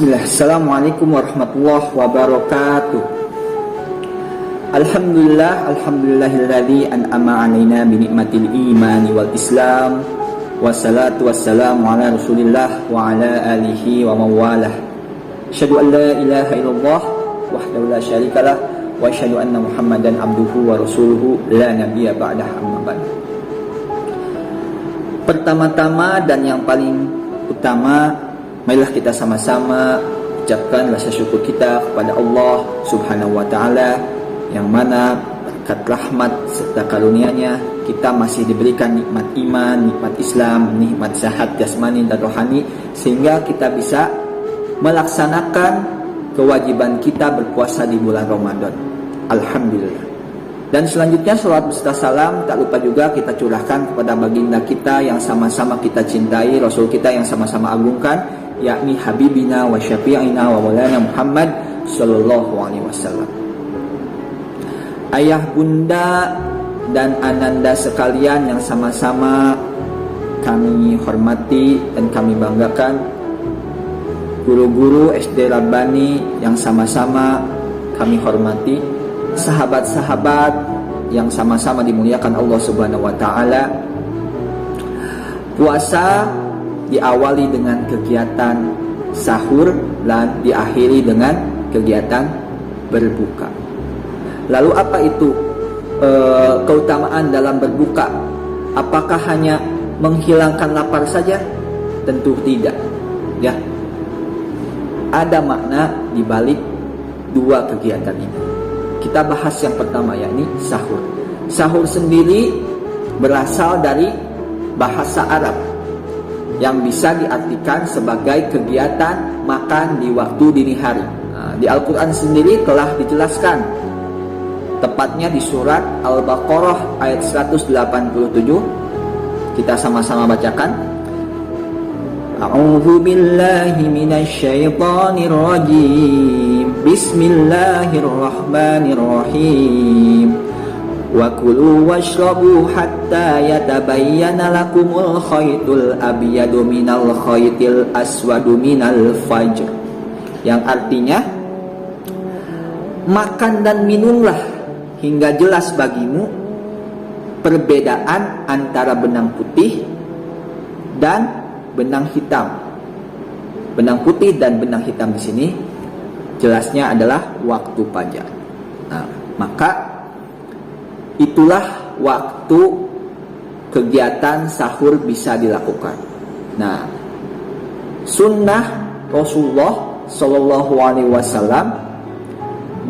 Bismillah. Assalamualaikum warahmatullahi wabarakatuh. Alhamdulillahilladzi an'ama 'alaina bi ni'matil imani wal islam. Wassalatu wassalamu ala Rasulillah wa ala alihi wa mawalah. Asyhadu an la ilaha illallah wahdahu la syarikalah wa asyhadu anna Muhammadan abduhu wa rasuluhu la nabiyya ba'dah, amma ba'd. Pertama-tama dan yang paling utama, marilah kita sama-sama ucapkan rasa syukur kita kepada Allah Subhanahu wa Ta'ala, yang mana berkat rahmat serta karunia-Nya kita masih diberikan nikmat iman, nikmat Islam, nikmat sehat jasmani dan rohani, sehingga kita bisa melaksanakan kewajiban kita berpuasa di bulan Ramadan. Alhamdulillah. Dan selanjutnya salawat beserta salam tak lupa juga kita curahkan kepada baginda kita yang sama-sama kita cintai, Rasul kita yang sama-sama agungkan, yakni Habibina wa Syafi'ina wa Maulana Muhammad sallallahu alaihi wasallam. Ayah, bunda, dan ananda sekalian yang sama-sama kami hormati dan kami banggakan, guru-guru SD Rabbani yang sama-sama kami hormati, sahabat-sahabat yang sama-sama dimuliakan Allah Subhanahu wa Ta'ala. Puasa diawali dengan kegiatan sahur dan diakhiri dengan kegiatan berbuka. Lalu apa itu keutamaan dalam berbuka? Apakah hanya menghilangkan lapar saja? Tentu tidak, ya. Ada makna di balik dua kegiatan ini. Kita bahas yang pertama, yakni sahur. Sahur sendiri berasal dari bahasa Arab yang bisa diartikan sebagai kegiatan makan di waktu dini hari. Di Al-Quran sendiri telah dijelaskan, tepatnya di surat Al-Baqarah ayat 187. Kita sama-sama bacakan. A'udzu billahi minasyaitonir rajim. Bismillahirrahmanirrahim. Wa kulu washrabu hatta yatabayyana lakumul khaytul abyadu minal khaytil aswadu minal fajr. Yang artinya, makan dan minumlah hingga jelas bagimu perbedaan antara benang putih dan benang hitam. Benang putih dan benang hitam di sini jelasnya adalah waktu fajar. Nah, maka itulah waktu kegiatan sahur bisa dilakukan. Nah, sunnah Rasulullah Shallallahu Alaihi Wasallam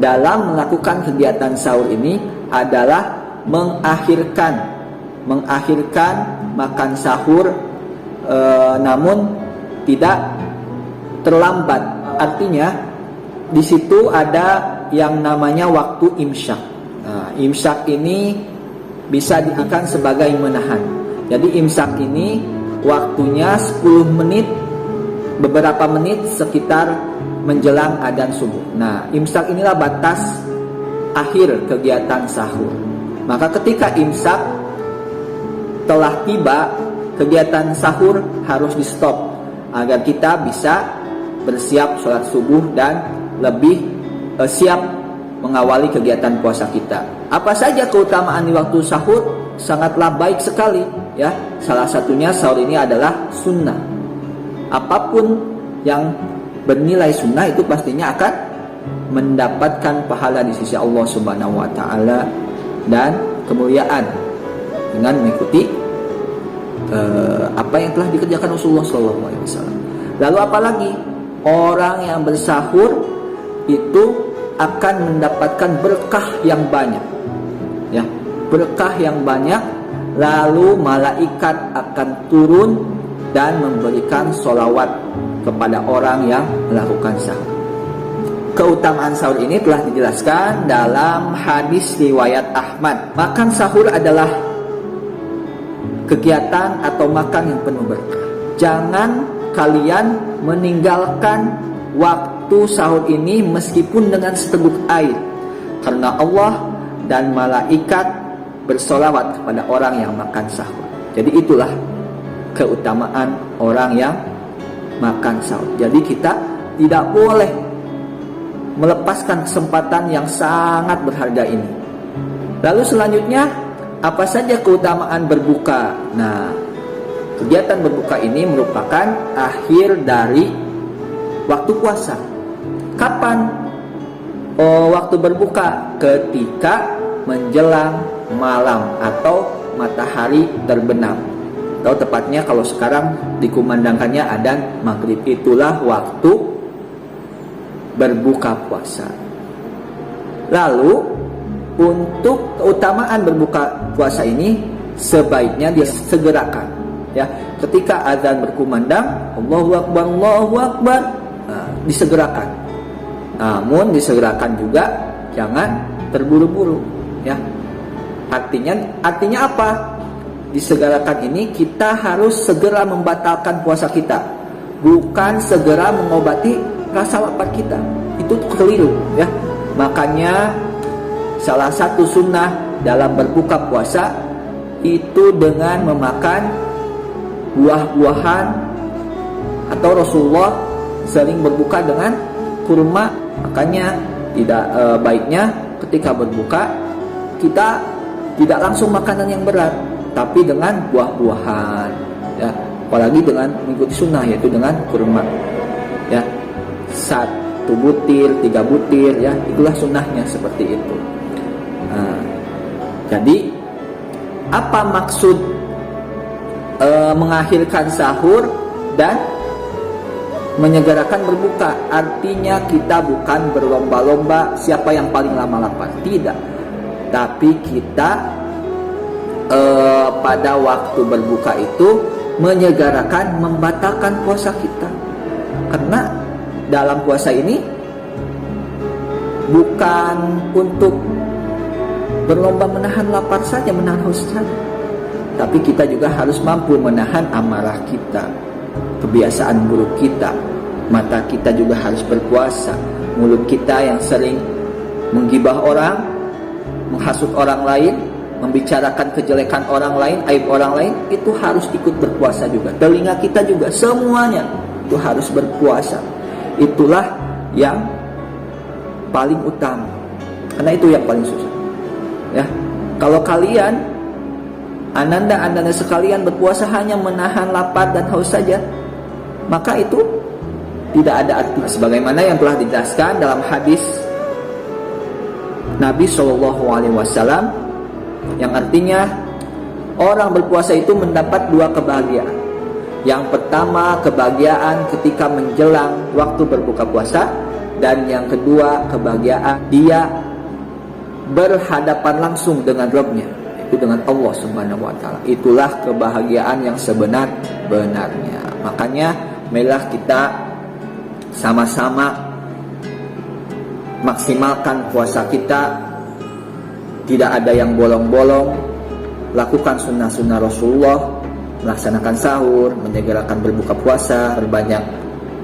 dalam melakukan kegiatan sahur ini adalah mengakhirkan makan sahur, namun tidak terlambat. Artinya di situ ada yang namanya waktu imsyak. Nah, imsyak ini bisa diartikan sebagai menahan. Jadi imsyak ini waktunya 10 menit, beberapa menit sekitar menjelang adzan subuh. Nah, imsak inilah batas akhir kegiatan sahur. Maka ketika imsak telah tiba, kegiatan sahur harus di stop agar kita bisa bersiap sholat subuh dan lebih siap mengawali kegiatan puasa kita. Apa saja keutamaan di waktu sahur? Sangatlah baik sekali, ya. Salah satunya sahur ini adalah sunnah. Apapun yang bernilai sunnah itu pastinya akan mendapatkan pahala di sisi Allah Subhanahu wa Ta'ala dan kemuliaan dengan mengikuti apa yang telah dikerjakan Rasulullah Sallallahu Alaihi Wasallam. Lalu apalagi orang yang bersahur itu akan mendapatkan berkah yang banyak, ya, berkah yang banyak. Lalu malaikat akan turun dan memberikan sholawat kepada orang yang melakukan sahur. Keutamaan sahur ini telah dijelaskan dalam hadis riwayat Ahmad. Makan sahur adalah kegiatan atau makan yang penuh berkah. Jangan kalian meninggalkan waktu sahur ini meskipun dengan seteguk air, karena Allah dan malaikat bersolawat kepada orang yang makan sahur. Jadi itulah keutamaan orang yang makan sahur. Jadi kita tidak boleh melepaskan kesempatan yang sangat berharga ini. Lalu selanjutnya, apa saja keutamaan berbuka? Nah, kegiatan berbuka ini merupakan akhir dari waktu puasa. Kapan waktu berbuka? Ketika menjelang malam atau matahari terbenam. Atau tepatnya kalau sekarang dikumandangkannya adzan maghrib, itulah waktu berbuka puasa. Lalu untuk keutamaan berbuka puasa ini sebaiknya disegerakan, ya. Ketika azan berkumandang, Allahu Akbar, Allahu Akbar, disegerakan. Namun disegerakan juga jangan terburu-buru, ya. Artinya apa? Disegerakan ini kita harus segera membatalkan puasa kita, bukan segera mengobati rasa lapar kita. Itu keliru, ya. Makanya salah satu sunnah dalam berbuka puasa itu dengan memakan buah-buahan, atau Rasulullah sering berbuka dengan kurma. Makanya tidak baiknya ketika berbuka kita tidak langsung makanan yang berat, tapi dengan buah-buahan, ya. Apalagi dengan mengikuti sunnah, yaitu dengan kurma, ya. 1 butir, 3 butir, ya. Itulah sunnahnya seperti itu. Jadi apa maksud mengakhirkan sahur dan menyegerakan berbuka? Artinya kita bukan berlomba-lomba siapa yang paling lama lapar, tidak. Tapi kita pada waktu berbuka itu menyegerakan, membatalkan puasa kita. Karena dalam puasa ini bukan untuk berlomba menahan lapar saja, menahan haus saja, tapi kita juga harus mampu menahan amarah kita, kebiasaan buruk kita. Mata kita juga harus berpuasa. Mulut kita yang sering menggibah orang, menghasut orang lain, membicarakan kejelekan orang lain, aib orang lain, itu harus ikut berpuasa juga. Telinga kita juga, semuanya itu harus berpuasa. Itulah yang paling utama, karena itu yang paling susah, ya. Kalau kalian, ananda sekalian, berpuasa hanya menahan lapar dan haus saja, maka itu tidak ada arti. Sebagaimana yang telah dijelaskan dalam hadis Nabi SAW, yang artinya orang berpuasa itu mendapat 2 kebahagiaan. Yang pertama, kebahagiaan ketika menjelang waktu berbuka puasa, dan yang kedua, kebahagiaan dia berhadapan langsung dengan Rabb-Nya, itu dengan Allah Subhanahu wa taala. Itulah kebahagiaan yang sebenar-benarnya. Makanya marilah kita sama-sama maksimalkan puasa kita. Tidak ada yang bolong-bolong. Lakukan sunnah-sunnah Rasulullah, melaksanakan sahur, menyegerakan berbuka puasa, berbanyak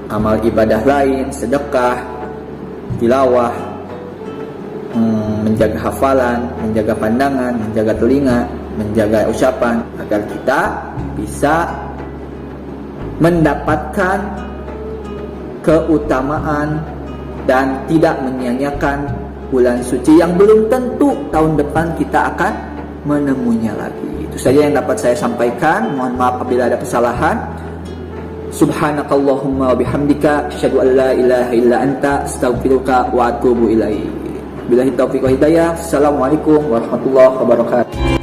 amal ibadah lain, sedekah, tilawah, menjaga hafalan, menjaga pandangan, menjaga telinga, menjaga ucapan, agar kita bisa mendapatkan keutamaan dan tidak menyia-nyiakan bulan suci yang belum tentu tahun depan kita akan menemunya lagi. Itu saja yang dapat saya sampaikan. Mohon maaf apabila ada kesalahan. Subhanakallahumma wa bihamdika asyhadu an la ilaha illa anta astaghfiruka wa atubu ilaik. Billahi taufiq wa hidayah. Assalamualaikum warahmatullahi wabarakatuh.